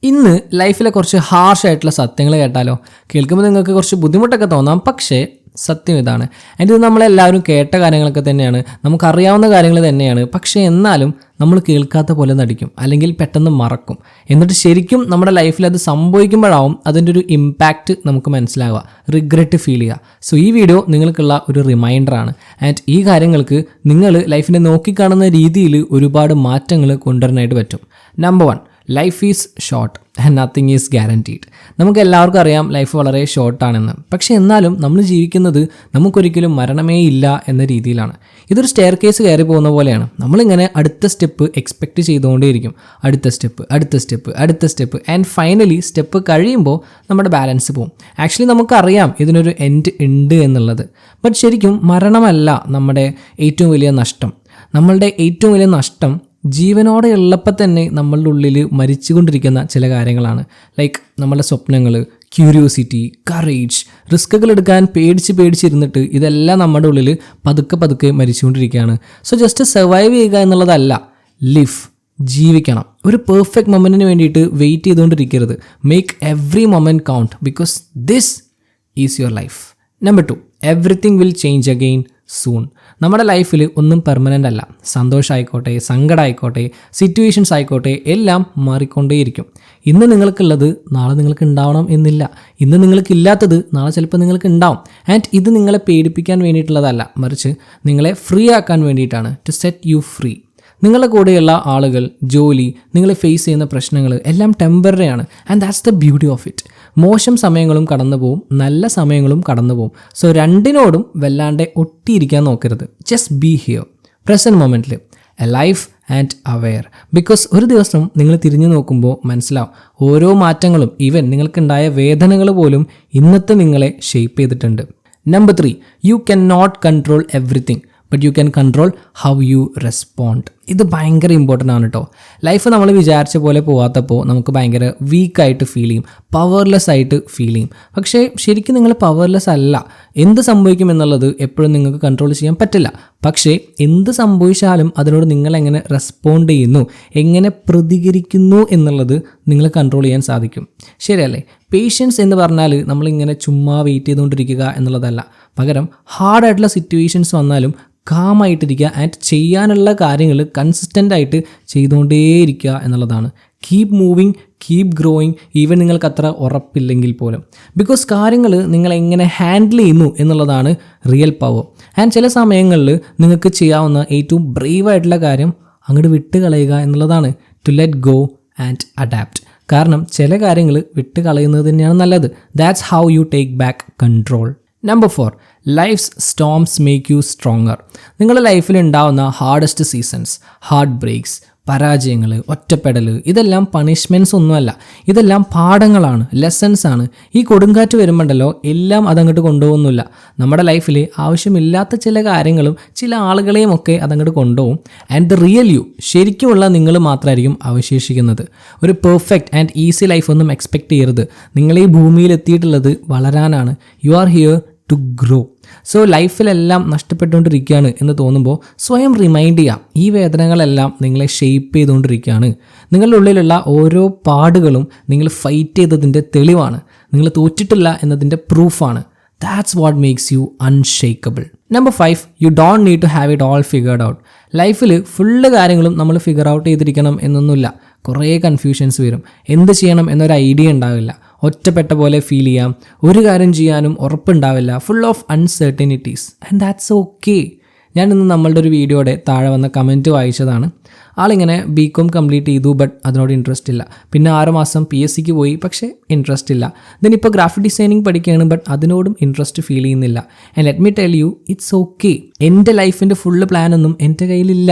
ഇന്ന് ലൈഫിലെ കുറച്ച് ഹാർഷായിട്ടുള്ള സത്യങ്ങൾ കേട്ടാലോ? കേൾക്കുമ്പോൾ നിങ്ങൾക്ക് കുറച്ച് ബുദ്ധിമുട്ടൊക്കെ തോന്നാം, പക്ഷേ സത്യം ഇതാണ്. ഇത് നമ്മളെല്ലാവരും കേട്ട കാര്യങ്ങളൊക്കെ തന്നെയാണ്, നമുക്കറിയാവുന്ന കാര്യങ്ങൾ തന്നെയാണ്. പക്ഷേ എന്നാലും നമ്മൾ കേൾക്കാത്ത പോലെ നടിക്കും, അല്ലെങ്കിൽ പെട്ടെന്ന് മറക്കും. എന്നിട്ട് ശരിക്കും നമ്മുടെ ലൈഫിൽ അത് സംഭവിക്കുമ്പോഴാവും അതിൻ്റെ ഒരു ഇമ്പാക്റ്റ് നമുക്ക് മനസ്സിലാവുക, റിഗ്രറ്റ് ഫീൽ ചെയ്യുക. സോ ഈ വീഡിയോ നിങ്ങൾക്കുള്ള ഒരു റിമൈൻഡറാണ്. ആൻഡ് ഈ കാര്യങ്ങൾക്ക് നിങ്ങൾ ലൈഫിനെ നോക്കിക്കാണുന്ന രീതിയിൽ ഒരുപാട് മാറ്റങ്ങൾ കൊണ്ടുവരാനായിട്ട് പറ്റും. Number 1, life is short and nothing is guaranteed. നമുക്ക് എല്ലാവർക്കും അറിയാം ലൈഫ് വളരെ ഷോർട്ടാണെന്ന്. പക്ഷേ എന്നാലും നമ്മൾ ജീവിക്കുന്നത് നമുക്കൊരിക്കലും മരണമേ ഇല്ല എന്ന രീതിയിലാണ്. ഇതൊരു സ്റ്റെയർ കേസ് കയറി പോകുന്ന പോലെയാണ്. നമ്മളിങ്ങനെ അടുത്ത സ്റ്റെപ്പ് എക്സ്പെക്റ്റ് ചെയ്തുകൊണ്ടേയിരിക്കും. അടുത്ത സ്റ്റെപ്പ് ആൻഡ് ഫൈനലി സ്റ്റെപ്പ് കഴിയുമ്പോൾ നമ്മുടെ ബാലൻസ് പോകും. ആക്ച്വലി നമുക്കറിയാം ഇതിനൊരു എൻഡ് ഉണ്ട് എന്നുള്ളത്. ബട്ട് ശരിക്കും മരണമല്ല നമ്മുടെ ഏറ്റവും വലിയ നഷ്ടം. നമ്മളുടെ ഏറ്റവും വലിയ നഷ്ടം ജീവനോടെ ഉള്ളപ്പോൾ തന്നെ നമ്മളുടെ ഉള്ളിൽ മരിച്ചുകൊണ്ടിരിക്കുന്ന ചില കാര്യങ്ങളാണ്. ലൈക്ക് നമ്മളുടെ സ്വപ്നങ്ങൾ, ക്യൂരിയോസിറ്റി, കറേജ്, റിസ്കുകൾ എടുക്കാൻ പേടിച്ചിരുന്നിട്ട് ഇതെല്ലാം നമ്മുടെ ഉള്ളിൽ പതുക്കെ മരിച്ചുകൊണ്ടിരിക്കുകയാണ്. സോ ജസ്റ്റ് സർവൈവ് ചെയ്യുക എന്നുള്ളതല്ല, ലിവ്, ജീവിക്കണം. ഒരു പെർഫെക്റ്റ് മൊമെൻറ്റിന് വേണ്ടിയിട്ട് വെയിറ്റ് ചെയ്തുകൊണ്ടിരിക്കരുത്. Make every moment count, because this is your life. Number 2, everything will change again soon. നമ്മുടെ ലൈഫിൽ ഒന്നും പെർമനൻ്റ് അല്ല. സന്തോഷമായിക്കോട്ടെ, സങ്കടമായിക്കോട്ടെ, സിറ്റുവേഷൻസ് ആയിക്കോട്ടെ, എല്ലാം മാറിക്കൊണ്ടേയിരിക്കും. ഇന്ന് നിങ്ങൾക്കുള്ളത് നാളെ നിങ്ങൾക്ക് ഉണ്ടാവണം എന്നില്ല. ഇന്ന് നിങ്ങൾക്കില്ലാത്തത് നാളെ ചിലപ്പോൾ നിങ്ങൾക്ക് ഉണ്ടാവും. ആൻഡ് ഇത് നിങ്ങളെ പേടിപ്പിക്കാൻ വേണ്ടിയിട്ടുള്ളതല്ല, മറിച്ച് നിങ്ങളെ ഫ്രീ ആക്കാൻ വേണ്ടിയിട്ടാണ്. To set you free. നിങ്ങളുടെ കൂടെയുള്ള ആളുകൾ, ജോലി, നിങ്ങൾ ഫേസ് ചെയ്യുന്ന പ്രശ്നങ്ങൾ എല്ലാം ടെമ്പററി ആണ്. And that's the beauty of it. മോശം സമയങ്ങളും കടന്നു പോവും, നല്ല സമയങ്ങളും കടന്നു പോവും. സോ രണ്ടിനോടും വല്ലാണ്ട് ഒട്ടിയിരിക്കാൻ നോക്കരുത്. ജസ്റ്റ് ബി ഹിയർ, പ്രസൻറ്റ് മൊമെൻറ്റിൽ, അലൈവ് ആൻഡ് അവെയർ. ബിക്കോസ് ഒരു ദിവസം നിങ്ങൾ തിരിഞ്ഞു നോക്കുമ്പോൾ മനസ്സിലാവും ഓരോ മാറ്റങ്ങളും, ഈവൻ നിങ്ങൾക്കുണ്ടായ വേദനകൾ പോലും ഇന്നത്തെ നിങ്ങളെ ഷേപ്പ് ചെയ്തിട്ടുണ്ട്. Number 3, you can not control everything, but you can control how you respond. ഇത് ഭയങ്കര ഇമ്പോർട്ടൻ്റ് ആണ് കേട്ടോ. ലൈഫ് നമ്മൾ വിചാരിച്ച പോലെ പോവാത്തപ്പോൾ നമുക്ക് ഭയങ്കര വീക്കായിട്ട് ഫീൽ ചെയ്യും, പവർലെസ് ആയിട്ട് ഫീൽ ചെയ്യും. പക്ഷേ ശരിക്കും നിങ്ങൾ പവർലെസ് അല്ല. എന്ത് സംഭവിക്കും എന്നുള്ളത് എപ്പോഴും നിങ്ങൾക്ക് കൺട്രോൾ ചെയ്യാൻ പറ്റില്ല. പക്ഷേ എന്ത് സംഭവിച്ചാലും അതിനോട് നിങ്ങൾ എങ്ങനെ റെസ്പോണ്ട് ചെയ്യുന്നു, എങ്ങനെ പ്രതികരിക്കുന്നു എന്നുള്ളത് നിങ്ങൾ കൺട്രോൾ ചെയ്യാൻ സാധിക്കും. ശരിയല്ലേ? പേഷ്യൻസ് എന്ന് പറഞ്ഞാൽ നമ്മളിങ്ങനെ ചുമ്മാ വെയിറ്റ് ചെയ്തുകൊണ്ടിരിക്കുക എന്നുള്ളതല്ല. പകരം ഹാർഡായിട്ടുള്ള സിറ്റുവേഷൻസ് വന്നാലും കാമായിട്ടിരിക്കുക ആൻഡ് ചെയ്യാനുള്ള കാര്യങ്ങൾ കൺസിസ്റ്റൻ്റ് ആയിട്ട് ചെയ്തുകൊണ്ടേയിരിക്കുക എന്നുള്ളതാണ്. Keep moving, keep growing, even നിങ്ങൾക്ക് അത്ര ഉറപ്പില്ലെങ്കിൽ പോലും. ബിക്കോസ് കാര്യങ്ങൾ നിങ്ങൾ എങ്ങനെ ഹാൻഡിൽ ചെയ്യുന്നു എന്നുള്ളതാണ് റിയൽ പവർ. ആൻഡ് ചില സമയങ്ങളിൽ നിങ്ങൾക്ക് ചെയ്യാവുന്ന ഏറ്റവും ബ്രേവായിട്ടുള്ള കാര്യം അങ്ങോട്ട് വിട്ട് കളയുക എന്നുള്ളതാണ്. To let go and adapt. കാരണം ചില കാര്യങ്ങൾ വിട്ട് കളയുന്നത് തന്നെയാണ് നല്ലത്. That's how you take back control. Number 4, life's storms make you stronger. നിങ്ങളുടെ ലൈഫിൽ ഉണ്ടാവുന്ന ഹാർഡസ്റ്റ് സീസൺസ്, ഹാർട്ട് ബ്രേക്സ്, പരാജയങ്ങൾ, ഒറ്റപ്പെടൽ, ഇതെല്ലാം പണിഷ്മെൻറ്റ്സ് ഒന്നുമല്ല. ഇതെല്ലാം പാഠങ്ങളാണ്, ലെസൺസ് ആണ്. ഈ കൊടുങ്കാറ്റ് വരുമ്പോണ്ടല്ലോ എല്ലാം അതങ്ങോട്ട് കൊണ്ടുപോകുന്നില്ല. നമ്മുടെ ലൈഫിൽ ആവശ്യമില്ലാത്ത ചില കാര്യങ്ങളും ചില ആളുകളെയും ഒക്കെ അതങ്ങോട്ട് കൊണ്ടുപോകും. ആൻഡ് ദ റിയൽ യു, ശരിക്കുമുള്ള നിങ്ങൾ മാത്രമായിരിക്കും അവശേഷിക്കുന്നത്. ഒരു പെർഫെക്റ്റ് ആൻഡ് ഈസി ലൈഫ് ഒന്നും എക്സ്പെക്റ്റ് ചെയ്യരുത്. നിങ്ങൾ ഈ ഭൂമിയിൽ എത്തിയിട്ടുള്ളത് വളരാനാണ്. You are here to grow. So ലൈഫിലെല്ലാം നഷ്ടപ്പെട്ടുകൊണ്ടിരിക്കുകയാണ് എന്ന് തോന്നുമ്പോൾ സ്വയം റിമൈൻഡ് ചെയ്യാം, ഈ വേദനകളെല്ലാം നിങ്ങളെ ഷേപ്പ് ചെയ്തുകൊണ്ടിരിക്കുകയാണ്. നിങ്ങളുടെ ഉള്ളിലുള്ള ഓരോ പാടുകളും നിങ്ങൾ ഫൈറ്റ് ചെയ്തതിൻ്റെ തെളിവാണ്. നിങ്ങൾ തോറ്റിട്ടില്ല എന്നതിൻ്റെ പ്രൂഫാണ്. That's what makes you unshakable. Number 5, you don't need to have it all figured out. ലൈഫിൽ ഫുള്ള് കാര്യങ്ങളും നമ്മൾ ഫിഗർ ഔട്ട് ചെയ്തിരിക്കണം എന്നൊന്നുമില്ല. കുറേ കൺഫ്യൂഷൻസ് വരും. എന്ത് ചെയ്യണം എന്നൊരു ഐഡിയ ഉണ്ടാവില്ല. ഒറ്റപ്പെട്ട പോലെ ഫീൽ ചെയ്യാം. ഒരു കാര്യം ചെയ്യാനും ഉറപ്പുണ്ടാവില്ല. Full of uncertainties. And that's okay. ഞാൻ ഇന്ന് നമ്മളുടെ ഒരു വീഡിയോയുടെ താഴെ വന്ന കമൻറ്റ് വായിച്ചതാണ്. ആളിങ്ങനെ BCom കംപ്ലീറ്റ് ചെയ്തു, ബട്ട് അതിനോട് ഇൻട്രസ്റ്റ് ഇല്ല. പിന്നെ 6 മാസം PSCക്ക് പോയി, പക്ഷേ ഇൻട്രസ്റ്റ് ഇല്ല. ഇപ്പോൾ ഗ്രാഫിക് ഡിസൈനിങ് പഠിക്കുകയാണ്, ബട്ട് അതിനോടും ഇൻട്രസ്റ്റ് ഫീൽ ചെയ്യുന്നില്ല. And let me tell you, it's okay. എൻ്റെ ലൈഫിൻ്റെ ഫുള്ള് പ്ലാനൊന്നും എൻ്റെ കയ്യിലില്ല.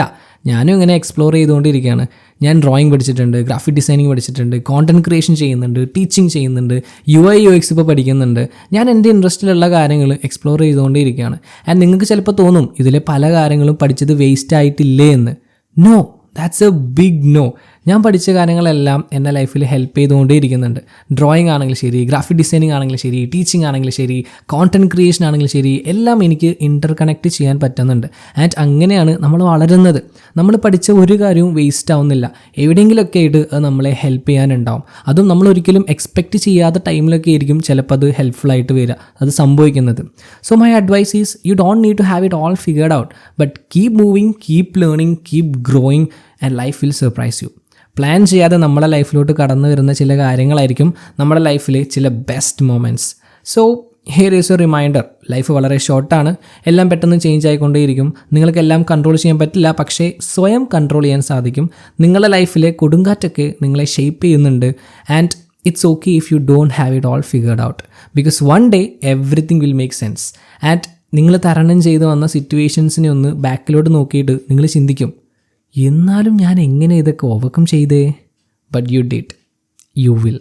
ഞാനും ഇങ്ങനെ എക്സ്പ്ലോർ ചെയ്തുകൊണ്ടിരിക്കുകയാണ്. ഞാൻ ഡ്രോയിങ് പഠിച്ചിട്ടുണ്ട്, ഗ്രാഫിക് ഡിസൈനിങ് പഠിച്ചിട്ടുണ്ട്, കോണ്ടന്റ് ക്രിയേഷൻ ചെയ്യുന്നുണ്ട്, ടീച്ചിങ് ചെയ്യുന്നുണ്ട്, UI UX ഇപ്പോൾ പഠിക്കുന്നുണ്ട്. ഞാൻ എൻ്റെ ഇൻട്രസ്റ്റിലുള്ള കാര്യങ്ങൾ എക്സ്പ്ലോർ ചെയ്തുകൊണ്ടേയിരിക്കുകയാണ്. ആൻഡ് നിങ്ങൾക്ക് ചിലപ്പോൾ തോന്നും ഇതിലെ പല കാര്യങ്ങളും പഠിച്ചത് വേസ്റ്റ് ആയിട്ടില്ലേ എന്ന്. No, that's a big no. ഞാൻ പഠിച്ച കാര്യങ്ങളെല്ലാം എൻ്റെ ലൈഫിൽ ഹെൽപ്പ് ചെയ്തുകൊണ്ടേയിരിക്കുന്നുണ്ട്. ഡ്രോയിങ് ആണെങ്കിലും ശരി, ഗ്രാഫിക് ഡിസൈനിങ് ആണെങ്കിലും ശരി, ടീച്ചിങ് ആണെങ്കിലും ശരി, കോണ്ടൻറ്റ് ക്രിയേഷൻ ആണെങ്കിലും ശരി, എല്ലാം എനിക്ക് ഇൻ്റർ ചെയ്യാൻ പറ്റുന്നുണ്ട്. ആൻഡ് അങ്ങനെയാണ് നമ്മൾ വളരുന്നത്. നമ്മൾ പഠിച്ച ഒരു കാര്യവും വേസ്റ്റ് ആവുന്നില്ല. എവിടെയെങ്കിലുമൊക്കെ ആയിട്ട് അത് നമ്മളെ ഹെൽപ്പ് ചെയ്യാനുണ്ടാവും. അതും നമ്മൾ ഒരിക്കലും എക്സ്പെക്റ്റ് ചെയ്യാത്ത ടൈമിലൊക്കെ ആയിരിക്കും ചിലപ്പോൾ അത് ഹെൽപ്ഫുൾ ആയിട്ട് വരിക, അത് സംഭവിക്കുന്നത്. So my advice is you don't need to have it all figured out, but keep moving, keep learning, keep growing and life will surprise you. Plan ചെയ്യാതെ നമ്മുടെ ലൈഫിലോട്ട് കടന്നു വരുന്ന ചില കാര്യങ്ങളായിരിക്കും നമ്മുടെ ലൈഫിലെ ചില best moments. So here is a reminder, life വളരെ ഷോർട്ടാണ്, എല്ലാം പെട്ടെന്ന് ചേഞ്ച് ആയിക്കൊണ്ടേയിരിക്കും. നിങ്ങൾക്കെല്ലാം കൺട്രോൾ ചെയ്യാൻ പറ്റില്ല, പക്ഷേ സ്വയം കൺട്രോൾ ചെയ്യാൻ സാധിക്കും. നിങ്ങളുടെ ലൈഫിലെ കൊടുങ്കാറ്റൊക്കെ നിങ്ങളെ ഷേപ്പ് ചെയ്യുന്നുണ്ട്. And it's okay if you don't have it all figured out, because one day everything will make sense. And നിങ്ങൾ തരണം ചെയ്ത് വന്ന സിറ്റുവേഷൻസിനെ ഒന്ന് ബാക്കിലോട്ട് നോക്കിയിട്ട് നിങ്ങൾ ചിന്തിക്കും, എന്നാലും ഞാൻ എങ്ങനെ ഇതൊക്കെ ഓവർകം ചെയ്തേ? But you did, you will.